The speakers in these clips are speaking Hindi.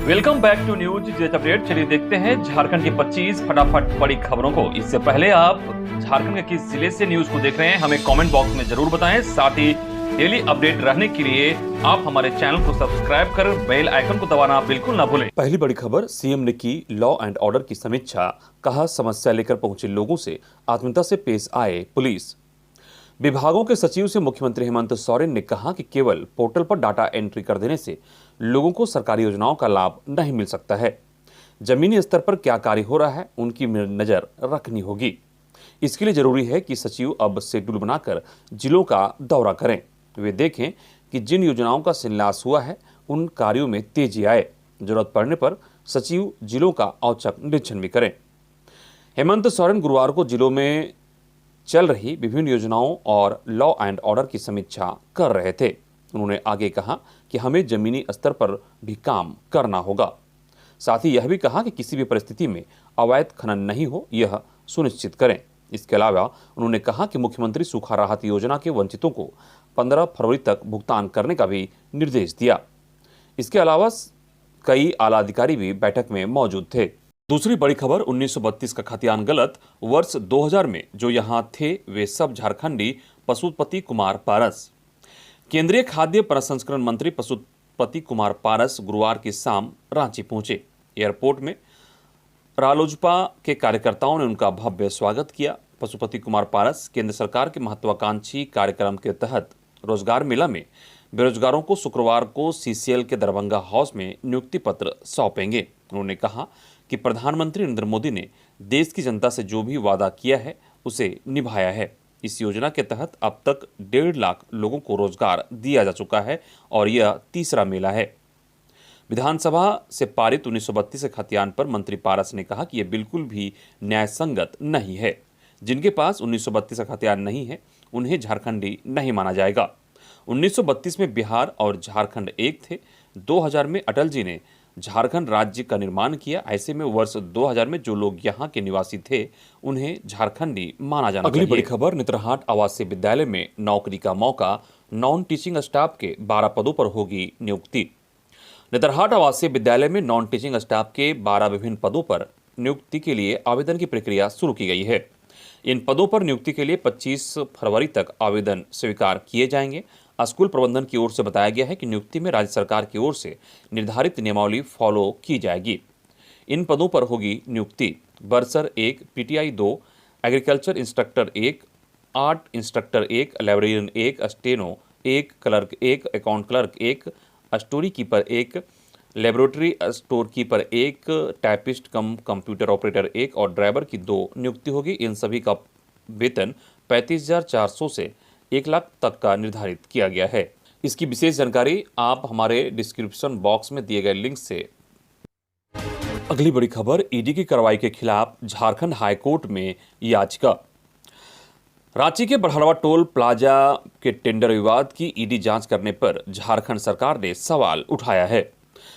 Welcome back to News Jet update. चलिए देखते हैं झारखंड की 25 फटाफट बड़ी खबरों को। इससे पहले आप झारखंड के किस जिले से न्यूज को देख रहे हैं हमें कमेंट बॉक्स में जरूर बताएं। साथ ही डेली अपडेट रहने के लिए आप हमारे चैनल को सब्सक्राइब कर बेल आइकन को दबाना बिल्कुल ना भूलें। पहली बड़ी खबर, सीएम ने की लॉ एंड ऑर्डर की समीक्षा। कहा समस्या लेकर पहुंचे लोगों से आत्मीयता से पेश आए पुलिस। विभागों के सचिव से मुख्यमंत्री हेमंत सोरेन ने कहा कि केवल पोर्टल पर डाटा एंट्री कर देने से लोगों को सरकारी योजनाओं का लाभ नहीं मिल सकता है। जमीनी स्तर पर क्या कार्य हो रहा है उनकी नजर रखनी होगी। इसके लिए जरूरी है कि सचिव अब शेड्यूल बनाकर जिलों का दौरा करें। वे देखें कि जिन योजनाओं का शिलान्यास हुआ है उन कार्यों में तेजी आए। जरूरत पड़ने पर सचिव जिलों का औचक निरीक्षण भी करें। हेमंत सोरेन गुरुवार को जिलों में चल रही विभिन्न योजनाओं और लॉ एंड ऑर्डर की समीक्षा कर रहे थे। उन्होंने आगे कहा कि हमें जमीनी स्तर पर भी काम करना होगा। साथ ही यह भी कहा कि किसी भी परिस्थिति में अवैध खनन नहीं हो, यह सुनिश्चित करें। इसके अलावा उन्होंने कहा कि मुख्यमंत्री सूखा राहत योजना के वंचितों को 15 फरवरी तक भुगतान करने का भी निर्देश दिया। इसके अलावा कई आला अधिकारी भी बैठक में मौजूद थे। दूसरी बड़ी खबर, 1932 का खतियान गलत। वर्ष 2000 में जो यहां थे वे सब झारखंडी। पशुपति कुमार पारस। केंद्रीय खाद्य प्रसंस्करण मंत्री पशुपति कुमार पारस गुरुवार की शाम रांची पहुंचे। एयरपोर्ट में रालोजपा के कार्यकर्ताओं ने उनका भव्य स्वागत किया। पशुपति कुमार पारस केंद्र सरकार के महत्वाकांक्षी कार्यक्रम के तहत रोजगार मेला में बेरोजगारों को शुक्रवार को सीसीएल के दरभंगा हाउस में नियुक्ति पत्र सौंपेंगे। उन्होंने कहा कि प्रधानमंत्री नरेंद्र मोदी ने देश की जनता से जो भी वादा किया है उसे निभाया है। इस योजना के तहत अब तक 1.5 लाख लोगों को रोजगार दिया जा चुका है और यह तीसरा मेला है। विधानसभा से पारित 1932 के खतियान पर मंत्री पारस ने कहा कि यह बिल्कुल भी न्यायसंगत नहीं है। जिनके पास 1932 का खतियान नहीं है उन्हें झारखंडी नहीं माना जाएगा। 1932 में बिहार और झारखंड एक थे। 2000 में अटल जी ने झारखंड राज्य का निर्माण किया। ऐसे में वर्ष 2000 में जो लोग यहाँ के निवासी थे उन्हें झारखंडी माना जाना चाहिए। अगली बड़ी खबर, नेतरहाट आवासीय विद्यालय में नौकरी का मौका। नॉन टीचिंग स्टाफ के 12 पदों पर होगी नियुक्ति। नेतरहाट आवासीय विद्यालय में नॉन टीचिंग स्टाफ के 12 विभिन्न पदों पर नियुक्ति के लिए आवेदन की प्रक्रिया शुरू की गई है। इन पदों पर नियुक्ति के लिए 25 फरवरी तक आवेदन स्वीकार किए जाएंगे। स्कूल प्रबंधन की ओर से बताया गया है कि नियुक्ति में राज्य सरकार की ओर से निर्धारित नियमावली फॉलो की जाएगी। इन पदों पर होगी नियुक्ति। Bursar 1, PTI 2, agriculture instructor 1, art instructor 1, librarian 1, steno 1, clerk 1, account clerk 1, store keeper 1, laboratory store keeper 1, typist cum computer operator 1 और ड्राइवर की 2 नियुक्ति होगी। इन सभी का वेतन 35,400 से 1 लाख तक का निर्धारित किया गया है। इसकी विशेष जानकारी आप हमारे डिस्क्रिप्शन बॉक्स में दिए गए लिंक से। अगली बड़ी खबर, ईडी की कार्रवाई के खिलाफ झारखंड हाईकोर्ट में याचिका। रांची के बढ़ावा टोल प्लाजा के टेंडर विवाद की ईडी जांच करने पर झारखंड सरकार ने सवाल उठाया है।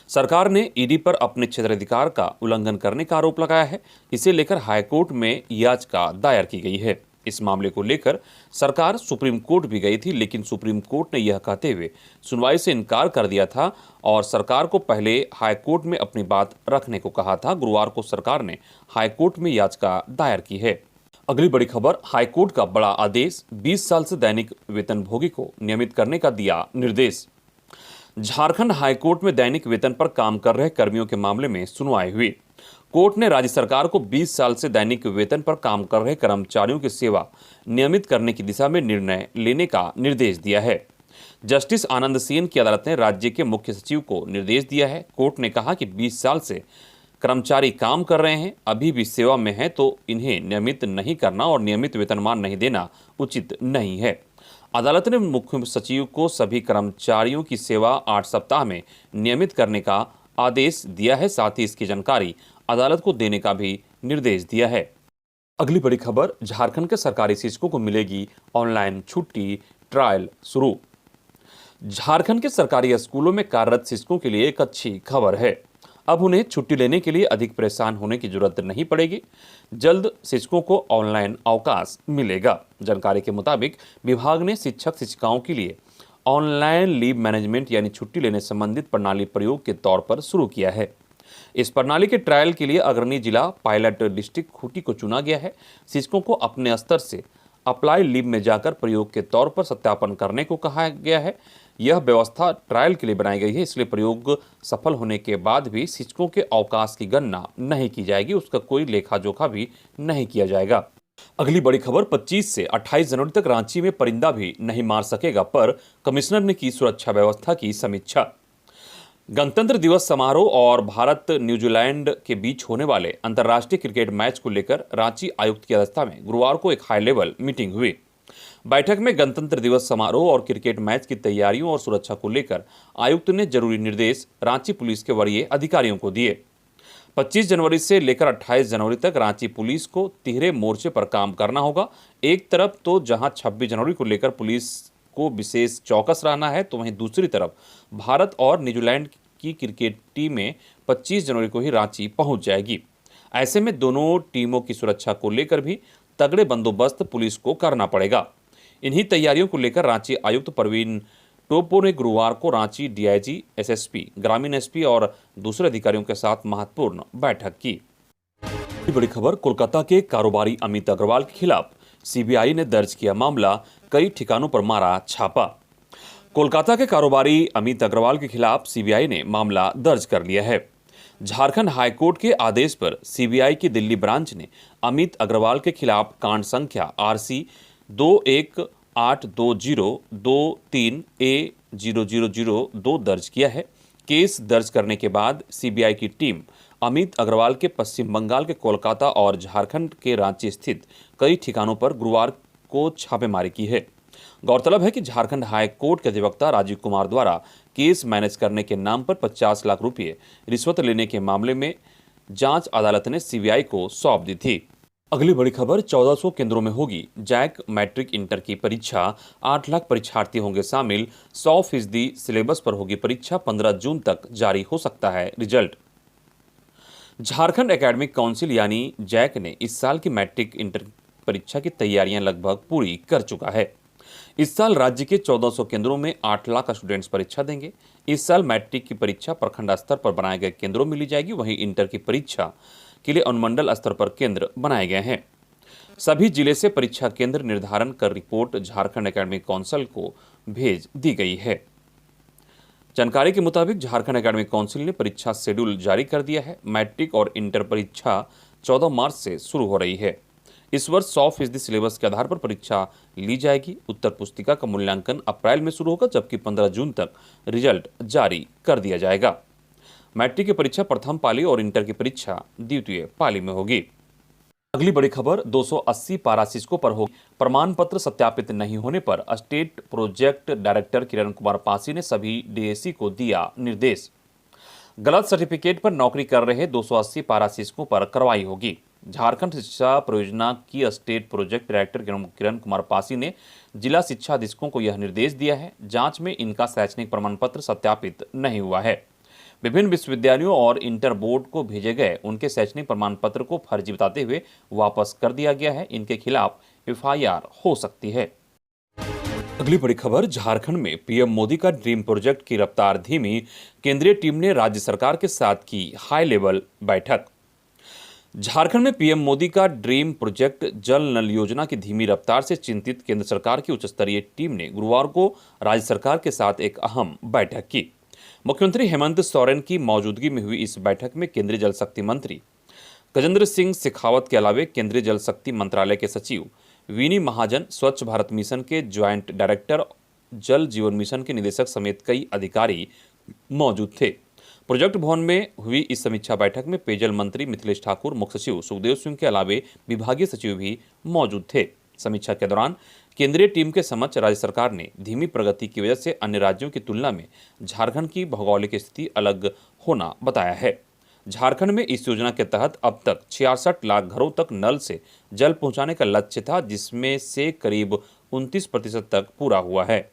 सरकार ने ईडी पर अपने क्षेत्राधिकार का उल्लंघन करने का आरोप लगाया है। इसे लेकर हाईकोर्ट में याचिका दायर की गई है। इस मामले को लेकर सरकार सुप्रीम कोर्ट भी गई थी, लेकिन सुप्रीम कोर्ट ने यह कहते हुए सुनवाई से इनकार कर दिया था और सरकार को पहले हाईकोर्ट में अपनी बात रखने को कहा था। गुरुवार को सरकार ने हाईकोर्ट में याचिका दायर की है। अगली बड़ी खबर, हाईकोर्ट का बड़ा आदेश। 20 साल से दैनिक वेतनभोगी को नियमित करने का दिया निर्देश। झारखंड हाईकोर्ट में दैनिक वेतन पर काम कर रहे कर्मियों के मामले में सुनवाई हुई। कोर्ट ने राज्य सरकार को 20 साल से दैनिक वेतन पर काम कर रहे कर्मचारियों की सेवा नियमित करने की दिशा में निर्णय लेने का निर्देश दिया है। जस्टिस आनंद सेन की अदालत ने राज्य के मुख्य सचिव को निर्देश दिया है। कोर्ट ने कहा कि 20 साल से कर्मचारी काम कर रहे हैं, अभी भी सेवा में हैं, तो इन्हें नियमित नहीं करना और नियमित वेतनमान नहीं देना उचित नहीं है। अदालत ने मुख्य सचिव को सभी कर्मचारियों की सेवा 8 सप्ताह में नियमित करने का आदेश दिया है। साथ ही इसकी जानकारी अदालत को देने का भी निर्देश दिया है। अगली बड़ी खबर, झारखंड के सरकारी शिक्षकों को मिलेगी ऑनलाइन छुट्टी। ट्रायल शुरू। झारखंड के सरकारी स्कूलों में कार्यरत शिक्षकों के लिए एक अच्छी खबर है। अब उन्हें छुट्टी लेने के लिए अधिक परेशान होने की जरूरत नहीं पड़ेगी। जल्द शिक्षकों को ऑनलाइन अवकाश मिलेगा। जानकारी के मुताबिक विभाग ने शिक्षक शिक्षिकाओं के लिए ऑनलाइन लीव मैनेजमेंट यानी छुट्टी लेने संबंधित प्रणाली प्रयोग के तौर पर शुरू किया है। इस प्रणाली के ट्रायल के लिए अग्रणी जिला पायलट डिस्ट्रिक्ट खूंटी को चुना गया है। शिक्षकों को अपने स्तर से अप्लाई लीव में जाकर प्रयोग के तौर पर सत्यापन करने को कहा गया है। यह व्यवस्था ट्रायल के लिए बनाई गई है, इसलिए प्रयोग सफल होने के बाद भी शिक्षकों के अवकाश की गणना नहीं की जाएगी, उसका कोई लेखा जोखा भी नहीं किया जाएगा। अगली बड़ी खबर 25 से 28 जनवरी तक रांची में परिंदा भी नहीं मार सकेगा, पर कमिश्नर ने की सुरक्षा व्यवस्था की समीक्षा। गणतंत्र दिवस समारोह और भारत न्यूजीलैंड के बीच होने वाले अंतर्राष्ट्रीय क्रिकेट मैच को लेकर रांची आयुक्त की अध्यक्षता में गुरुवार को एक हाई लेवल मीटिंग हुई। बैठक में गणतंत्र दिवस समारोह और क्रिकेट मैच की तैयारियों और सुरक्षा को लेकर आयुक्त ने जरूरी निर्देश रांची पुलिस के वरीय अधिकारियों को दिए। 25 जनवरी से लेकर 28 जनवरी तक रांची पुलिस को तिहरे मोर्चे पर काम करना होगा। एक तरफ तो जहां 26 जनवरी को लेकर पुलिस को विशेष चौकस रहना है, तो वहीं दूसरी तरफ भारत और न्यूजीलैंड की क्रिकेट टीमें 25 जनवरी को ही रांची पहुंच जाएगी। ऐसे में दोनों टीमों की सुरक्षा को लेकर भी तगड़े बंदोबस्त पुलिस को करना पड़ेगा। इन्हीं तैयारियों को लेकर रांची आयुक्त प्रवीण टोप्पो ने गुरुवार को रांची डीआईजी, एसएसपी, ग्रामीण एसपी और दूसरे अधिकारियों के साथ महत्वपूर्ण बैठक की। बड़ी खबर, कोलकाता के कारोबारी अमित अग्रवाल के खिलाफ सीबीआई ने दर्ज किया मामला, कई ठिकानों पर मारा छापा। कोलकाता के कारोबारी अमित अग्रवाल के खिलाफ सीबीआई ने मामला दर्ज कर लिया है। झारखंड हाईकोर्ट के आदेश पर सीबीआई की दिल्ली ब्रांच ने अमित अग्रवाल के खिलाफ कांड संख्या RC 21820223A0002 दर्ज किया है। केस दर्ज करने के बाद सीबीआई की टीम अमित अग्रवाल के पश्चिम बंगाल के कोलकाता और झारखंड के रांची स्थित कई ठिकानों पर गुरुवार को छापेमारी की है। गौरतलब है कि झारखंड हाई कोर्ट के अधिवक्ता राजीव कुमार द्वारा केस मैनेज करने के नाम पर 50 लाख रुपये रिश्वत लेने के मामले में जांच अदालत ने सीबीआई को सौंप दी थी। अगली बड़ी खबर, 1400 केंद्रों में होगी जैक मैट्रिक इंटर की परीक्षा, 8 लाख परीक्षार्थी होंगे शामिल, 100% सिलेबस पर होगी परीक्षा, 15 जून तक जारी हो सकता है रिजल्ट। झारखंड एकेडमिक काउंसिल यानी जैक ने इस साल की मैट्रिक इंटर परीक्षा की तैयारियां लगभग पूरी कर चुका है। इस साल राज्य के 1400 केंद्रों में 8 लाख स्टूडेंट्स परीक्षा देंगे। इस साल मैट्रिक की परीक्षा प्रखंड स्तर पर बनाए गए केंद्रों में ली जाएगी, वहीं इंटर की परीक्षा के लिए अनुमंडल स्तर पर केंद्र बनाए गए हैं। सभी जिले से परीक्षा केंद्र निर्धारण कर रिपोर्ट झारखंड एकेडमिक काउंसिल को भेज दी गई है। जानकारी के मुताबिक झारखंड एकेडमिक काउंसिल ने परीक्षा शेड्यूल जारी कर दिया है। मैट्रिक और इंटर परीक्षा 14 मार्च से शुरू हो रही है। इस वर्ष 100% सिलेबस के आधार पर परीक्षा ली जाएगी। उत्तर पुस्तिका का मूल्यांकन अप्रैल में शुरू होगा, जबकि 15 जून तक रिजल्ट जारी कर दिया जाएगा। मैट्रिक की परीक्षा प्रथम पाली और इंटर की परीक्षा द्वितीय पाली में होगी। अगली बड़ी खबर, 280 पाराशिक्षकों पर होगी प्रमाण पत्र सत्यापित नहीं होने पर state project director Kiran Kumar Pasi ने सभी डीएसी को दिया निर्देश। गलत सर्टिफिकेट पर नौकरी कर रहे 280 पाराशिक्षकों पर कार्रवाई होगी। झारखंड शिक्षा परियोजना की state project director Kiran Kumar Pasi ने जिला शिक्षा अधीक्षकों को यह निर्देश दिया है। जांच में इनका शैक्षणिक प्रमाण पत्र सत्यापित नहीं हुआ है। विभिन्न विश्वविद्यालयों और इंटर बोर्ड को भेजे गए उनके शैक्षणिक प्रमाण पत्र को फर्जी बताते हुए वापस कर दिया गया है। इनके खिलाफ एफआईआर हो सकती है। अगली बड़ी खबर, झारखंड में पीएम मोदी का ड्रीम प्रोजेक्ट की रफ्तार धीमी, केंद्रीय टीम ने राज्य सरकार के साथ की हाई लेवल बैठक। झारखंड में पीएम मोदी का ड्रीम प्रोजेक्ट जल नल योजना की धीमी रफ्तार से चिंतित केंद्र सरकार की उच्च स्तरीय टीम ने गुरुवार को राज्य सरकार के साथ एक अहम बैठक की। मुख्यमंत्री हेमंत सोरेन की मौजूदगी में हुई इस बैठक में केंद्रीय जल शक्ति मंत्री गजेंद्र सिंह शेखावत के अलावे केंद्रीय जल शक्ति मंत्रालय के सचिव वीनी महाजन, स्वच्छ भारत मिशन के ज्वाइंट डायरेक्टर, जल जीवन मिशन के निदेशक समेत कई अधिकारी मौजूद थे। प्रोजेक्ट भवन में हुई इस समीक्षा बैठक में पेयजल मंत्री मिथिलेश ठाकुर, मुख्य सचिव सुखदेव सिंह के अलावे विभागीय सचिव भी मौजूद थे। समीक्षा के दौरान केंद्रीय टीम के समक्ष राज्य सरकार ने धीमी प्रगति की वजह से अन्य राज्यों की तुलना में झारखंड की भौगोलिक स्थिति अलग होना बताया है। झारखंड में इस योजना के तहत अब तक 66 लाख घरों तक नल से जल पहुंचाने का लक्ष्य था, जिसमें से करीब 29% तक पूरा हुआ है।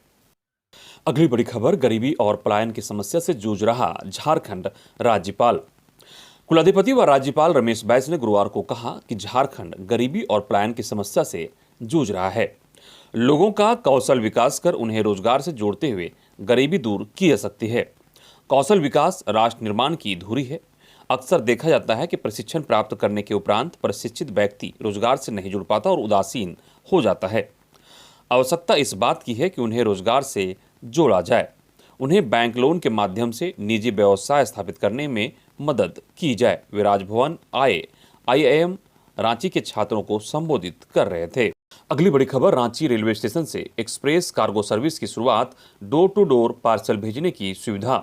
अगली बड़ी खबर, गरीबी और पलायन की समस्या से जूझ रहा झारखंड राज्यपाल। कुलाधिपति व राज्यपाल रमेश बैस ने गुरुवार को कहा कि झारखंड गरीबी और पलायन की समस्या से जूझ रहा है। लोगों का कौशल विकास कर उन्हें रोजगार से जोड़ते हुए गरीबी दूर की जा सकती है। कौशल विकास राष्ट्र निर्माण की धुरी है। अक्सर देखा जाता है कि प्रशिक्षण प्राप्त करने के उपरांत प्रशिक्षित व्यक्ति रोजगार से नहीं जुड़ पाता और उदासीन हो जाता है। आवश्यकता इस बात की है कि उन्हें रोजगार से जोड़ा जाए, उन्हें बैंक लोन के माध्यम से निजी व्यवसाय स्थापित करने में मदद की जाए। वे राजभवन आए IIM रांची के छात्रों को संबोधित कर रहे थे। अगली बड़ी खबर, रांची रेलवे स्टेशन से एक्सप्रेस कार्गो सर्विस की शुरुआत, डोर टू डोर पार्सल भेजने की सुविधा।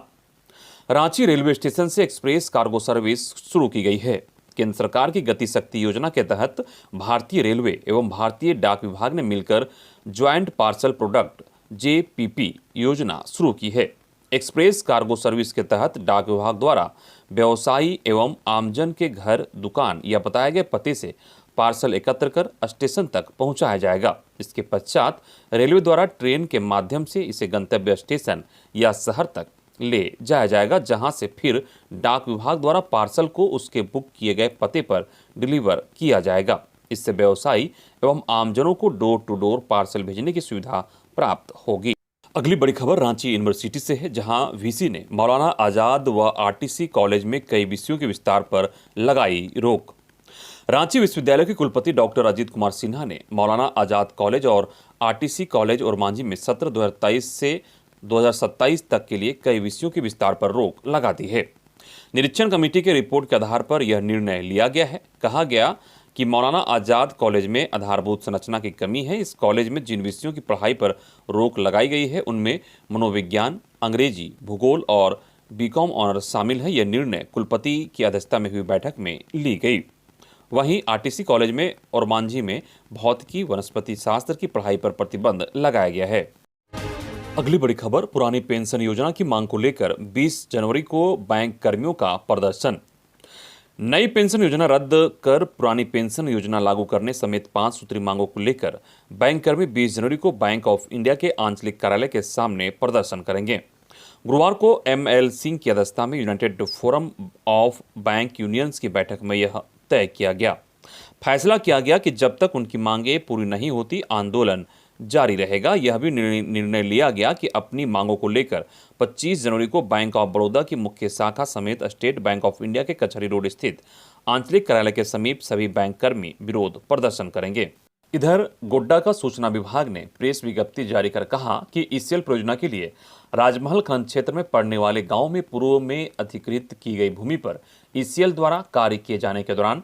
रांची रेलवे स्टेशन से एक्सप्रेस कार्गो सर्विस शुरू की गई है। केंद्र सरकार की गति शक्ति योजना के तहत भारतीय रेलवे एवं भारतीय डाक विभाग ने मिलकर ज्वाइंट पार्सल प्रोडक्ट JPP योजना शुरू की है। एक्सप्रेस कार्गो सर्विस के तहत डाक विभाग द्वारा व्यवसायी एवं आमजन के घर, दुकान या बताए गए पते से पार्सल एकत्र कर स्टेशन तक पहुंचाया जाएगा। इसके पश्चात रेलवे द्वारा ट्रेन के माध्यम से इसे गंतव्य स्टेशन या शहर तक ले जाया जाएगा, जहां से फिर डाक विभाग द्वारा पार्सल को उसके बुक किए गए पते पर डिलीवर किया जाएगा। इससे व्यवसायी एवं आमजनों को डोर टू डोर पार्सल भेजने की सुविधा प्राप्त होगी। अगली बड़ी खबर रांची यूनिवर्सिटी से है, जहां VC ने मौलाना आजाद व RTC कॉलेज में कई विषयों के विस्तार पर लगाई रोक। रांची विश्वविद्यालय के कुलपति डॉक्टर अजीत कुमार सिन्हा ने मौलाना आजाद कॉलेज और RTC कॉलेज ओरमांझी में सत्र 2023 से 2027 तक के लिए कई विषयों के विस्तार पर रोक लगा दी है। निरीक्षण कमेटी के रिपोर्ट के आधार पर यह निर्णय लिया गया है। कहा गया कि मौलाना आजाद कॉलेज में आधारभूत संरचना की कमी है। इस कॉलेज में जिन विषयों की पढ़ाई पर रोक लगाई गई है उनमें मनोविज्ञान, अंग्रेजी, भूगोल और BCom ऑनर्स शामिल है। यह निर्णय कुलपति की अध्यक्षता में हुई बैठक में ली गई। वहीं RTC कॉलेज में और मांझी में भौतिकी, वनस्पति शास्त्र की पढ़ाई पर प्रतिबंध लगाया गया है। अगली बड़ी खबर, पुरानी पेंशन योजना की मांग को लेकर 20 जनवरी को बैंक कर्मियों का प्रदर्शन। नई पेंशन योजना रद्द कर पुरानी पेंशन योजना लागू करने समेत 5 सूत्री मांगों को लेकर बैंक कर्मी 20 जनवरी को बैंक ऑफ इंडिया के आंचलिक कार्यालय के सामने प्रदर्शन करेंगे। गुरुवार को ML सिंह की अध्यक्षता में United forum of bank unions की बैठक में यह तय किया गया। फैसला किया गया कि जब तक उनकी मांगें पूरी नहीं होती आंदोलन जारी रहेगा। यह भी निर्णय लिया गया कि अपनी मांगों को लेकर 25 जनवरी को बैंक ऑफ बड़ौदा की मुख्य शाखा समेत स्टेट बैंक ऑफ इंडिया के कचहरी रोड स्थित आंचलिक कार्यालय के समीप सभी बैंक कर्मी विरोध प्रदर्शन करेंगे। इधर गोड्डा का सूचना विभाग ने प्रेस विज्ञप्ति जारी कर कहा कि ECL परियोजना के लिए राजमहल खंड क्षेत्र में पड़ने वाले गांव में पूर्व में अधिकृत की गई भूमि पर ECL द्वारा कार्य किए जाने के दौरान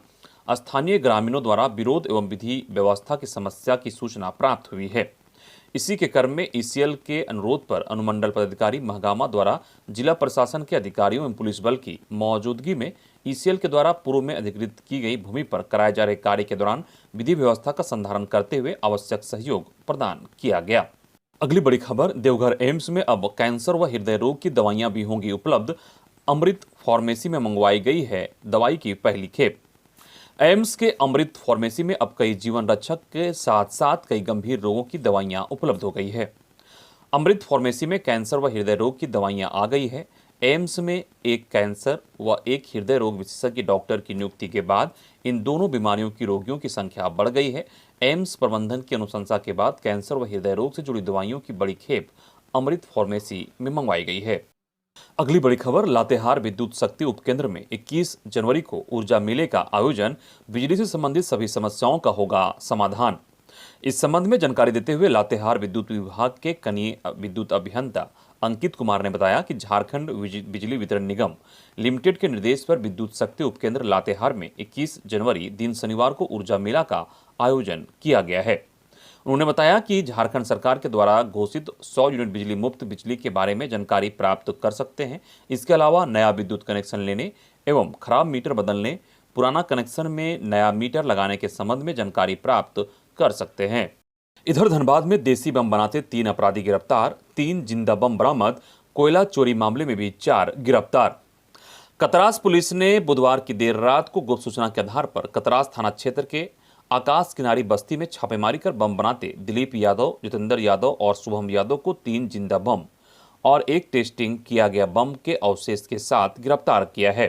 स्थानीय ग्रामीणों द्वारा विरोध एवं विधि व्यवस्था की समस्या की सूचना प्राप्त हुई है। इसी के क्रम में ECL के अनुरोध पर अनुमंडल पदाधिकारी महगामा द्वारा जिला प्रशासन के अधिकारियों एवं पुलिस बल की मौजूदगी में ECL के द्वारा पूर्व में अधिकृत की गई भूमि पर कराए जा रहे कार्य के दौरान विधि व्यवस्था का संधारण करते हुए आवश्यक सहयोग प्रदान किया गया। अगली बड़ी खबर, देवघर एम्स में अब कैंसर व हृदय रोग की दवाइयां भी होंगी उपलब्ध। अमृत फार्मेसी में मंगवाई गई है दवाई की पहली खेप। एम्स के अमृत फार्मेसी में अब कई जीवन रक्षक के साथ साथ कई गंभीर रोगों की दवाइयां उपलब्ध हो गई है। अमृत फार्मेसी में कैंसर व हृदय रोग की दवाइयां आ गई है। एम्स में एक कैंसर व एक हृदय रोग विशेषज्ञ डॉक्टर की नियुक्ति के बाद इन दोनों बीमारियों की रोगियों की संख्या बढ़ गई है। एम्स प्रबंधन की अनुशंसा के बाद कैंसर व हृदय रोग से जुड़ी दवाइयों की बड़ी खेप अमृत फार्मेसी में मंगवाई गई है। अगली बड़ी खबर, लातेहार विद्युत शक्ति उपकेंद्र में 21 जनवरी को ऊर्जा मेले का आयोजन। बिजली से संबंधित सभी समस्याओं का होगा समाधान। इस संबंध में जानकारी देते हुए लातेहार विद्युत विभाग के कनीय विद्युत अभियंता अंकित कुमार ने बताया कि झारखंड बिजली वितरण निगम लिमिटेड के निर्देश पर विद्युत शक्ति उपकेंद्र लातेहार में 21 जनवरी दिन शनिवार को ऊर्जा मेला का आयोजन किया गया है। उन्होंने बताया कि झारखंड सरकार के द्वारा घोषित 100 यूनिट बिजली मुफ्त बिजली के बारे में जानकारी प्राप्त कर सकते हैं। इसके अलावा नया विद्युत कनेक्शन लेने एवं खराब मीटर बदलने, पुराना कनेक्शन में नया मीटर लगाने के संबंध में जानकारी प्राप्त कर सकते हैं। इधर धनबाद में देसी बम बनाते 3 अपराधी गिरफ्तार, 3 जिंदा बम बरामद। कोयला चोरी मामले में भी 4 गिरफ्तार। कतरास पुलिस ने बुधवार की देर रात को गुप्त सूचना के आधार पर कतरास थाना क्षेत्र के आकाश किनारी बस्ती में छापेमारी कर बम बनाते दिलीप यादव, जितेंद्र यादव और शुभम यादव को 3 जिंदा बम और 1 टेस्टिंग किया गया बम के अवशेष के साथ गिरफ्तार किया है।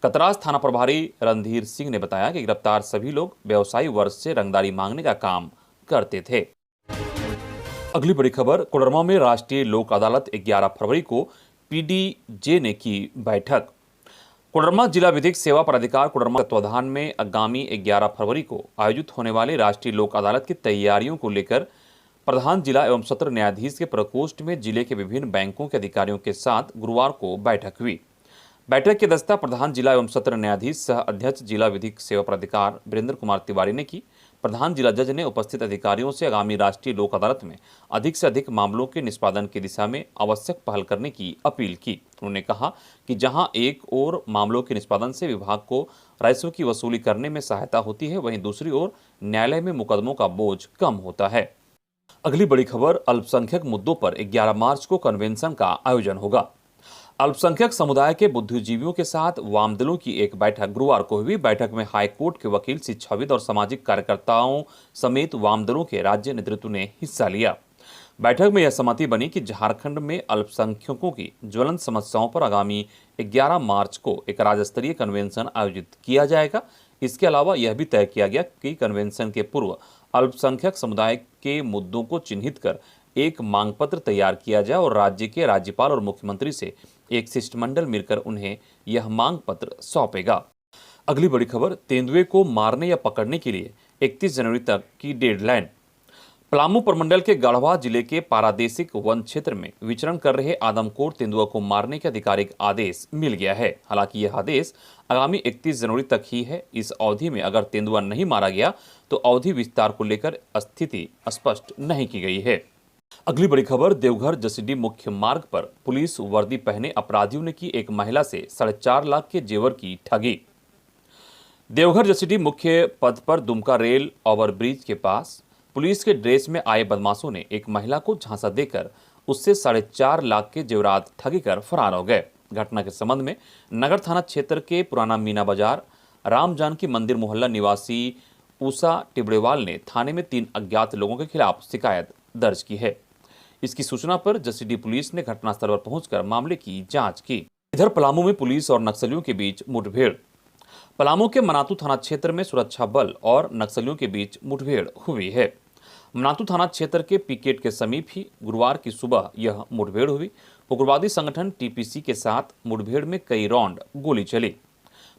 कतरास थाना प्रभारी रणधीर सिंह ने बताया कि गिरफ्तार सभी लोग व्यवसायी वर्ग से रंगदारी मांगने का काम करते थे। अगली बड़ी खबर, कोडरमा में राष्ट्रीय लोक अदालत 11 फरवरी को पीडीजे ने की बैठक। कोडरमा जिला विधिक सेवा प्राधिकार कोडरमा के तत्वाधान में आगामी 11 फरवरी को आयोजित होने वाली राष्ट्रीय लोक अदालत की तैयारियों को लेकर प्रधान जिला एवं सत्र न्यायाधीश के प्रकोष्ठ में जिले के विभिन्न बैंकों के अधिकारियों के साथ गुरुवार को बैठक हुई। बैठक की अध्यक्षता प्रधान जिला एवं सत्र न्यायाधीश सह अध्यक्ष जिला विधिक सेवा प्राधिकार वीरेंद्र कुमार तिवारी ने की। प्रधान जिला जज ने उपस्थित अधिकारियों से आगामी राष्ट्रीय लोक अदालत में अधिक से अधिक मामलों के निष्पादन की दिशा में आवश्यक पहल करने की अपील की। उन्होंने कहा कि जहां एक ओर मामलों के निष्पादन से विभाग को राजस्व की वसूली करने में सहायता होती है, वहीं दूसरी ओर न्यायालय में मुकदमों का बोझ कम होता है। अगली बड़ी खबर, अल्पसंख्यक मुद्दों पर 11 मार्च को कन्वेंशन का आयोजन होगा। अल्पसंख्यक समुदाय के बुद्धिजीवियों के साथ वाम दलों की एक बैठक गुरुवार को हुई। बैठक में हाईकोर्ट के वकील, शिक्षाविद और सामाजिक कार्यकर्ताओं समेत वाम दलों के राज्य नेतृत्व ने हिस्सा लिया। बैठक में यह सहमति बनी कि झारखंड में अल्पसंख्यकों की ज्वलंत समस्याओं पर आगामी 11 मार्च को एक राज्य स्तरीय कन्वेंशन आयोजित किया जाएगा। इसके अलावा यह भी तय किया गया कि कन्वेंशन के पूर्व अल्पसंख्यक समुदाय के मुद्दों को चिन्हित कर एक मांग पत्र तैयार किया जाए और राज्य के राज्यपाल और मुख्यमंत्री से एक शिष्टमंडल मिलकर उन्हें यह मांग पत्र सौंपेगा। अगली बड़ी खबर, तेंदुए को मारने या पकड़ने के लिए 31 जनवरी तक की डेडलाइन। पलामू प्रमंडल के गढ़वा जिले के पारादेशिक वन क्षेत्र में विचरण कर रहे आदमखोर तेंदुआ को मारने के आधिकारिक आदेश मिल गया है। हालांकि यह आदेश आगामी 31 जनवरी तक ही है। इस अवधि में अगर तेंदुआ नहीं मारा गया तो अवधि विस्तार को लेकर स्थिति स्पष्ट नहीं की गई है। अगली बड़ी खबर, देवघर जसीडीह मुख्य मार्ग पर पुलिस वर्दी पहने अपराधियों ने की एक महिला से 4.5 लाख के जेवर की ठगी। देवघर जसीडीह मुख्य पथ पर दुमका रेल ओवरब्रिज के पास पुलिस के ड्रेस में आए बदमाशों ने एक महिला को झांसा देकर उससे 4.5 लाख के जेवरात ठगी कर फरार हो गए। घटना के संबंध में नगर थाना क्षेत्र के पुराना मीना बाजार राम जानकी मंदिर मोहल्ला निवासी उषा टिबड़ेवाल ने थाने में 3 अज्ञात लोगों के खिलाफ शिकायत दर्ज की है। इसकी सूचना पर जसीडीह पुलिस ने घटनास्थल पर पहुंचकर मामले की जांच की। इधर पलामू में पुलिस और नक्सलियों के बीच मुठभेड़। पलामू के मनातू थाना क्षेत्र में सुरक्षा बल और नक्सलियों के बीच मुठभेड़ हुई है। मनातू थाना क्षेत्र के पिकेट के समीप ही गुरुवार की सुबह यह मुठभेड़ हुई। उग्रवादी संगठन टीपीसी के साथ मुठभेड़ में कई राउंड गोली चली।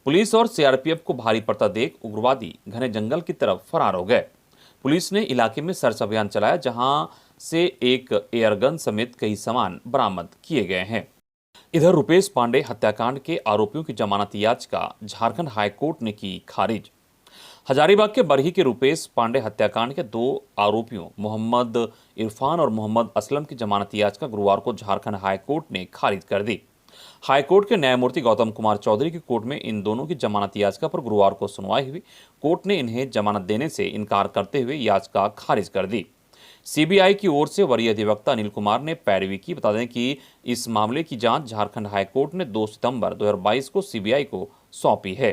पुलिस और सीआरपीएफ को भारी पड़ता देख उग्रवादी घने जंगल की तरफ फरार हो गए। पुलिस ने इलाके में सर्च अभियान चलाया, जहां से एक एयरगन समेत कई सामान बरामद किए गए हैं। इधर रुपेश पांडे हत्याकांड के आरोपियों की जमानत याचिका झारखंड हाईकोर्ट ने की खारिज। हजारीबाग के बरही के रुपेश पांडे हत्याकांड के 2 आरोपियों मोहम्मद इरफान और मोहम्मद असलम की जमानत याचिका गुरुवार को झारखंड हाईकोर्ट ने खारिज कर दी। हाईकोर्ट के न्यायमूर्ति गौतम कुमार चौधरी की कोर्ट में इन दोनों की जमानत याचिका पर गुरुवार को सुनवाई हुई। कोर्ट ने इन्हें जमानत देने से इनकार करते हुए याचिका खारिज कर दी। सीबीआई की ओर से वरीय अधिवक्ता अनिल कुमार ने पैरवी की। बता दें कि इस मामले की जांच झारखंड हाईकोर्ट ने 2 सितंबर 2022 को सीबीआई को सौंपी है।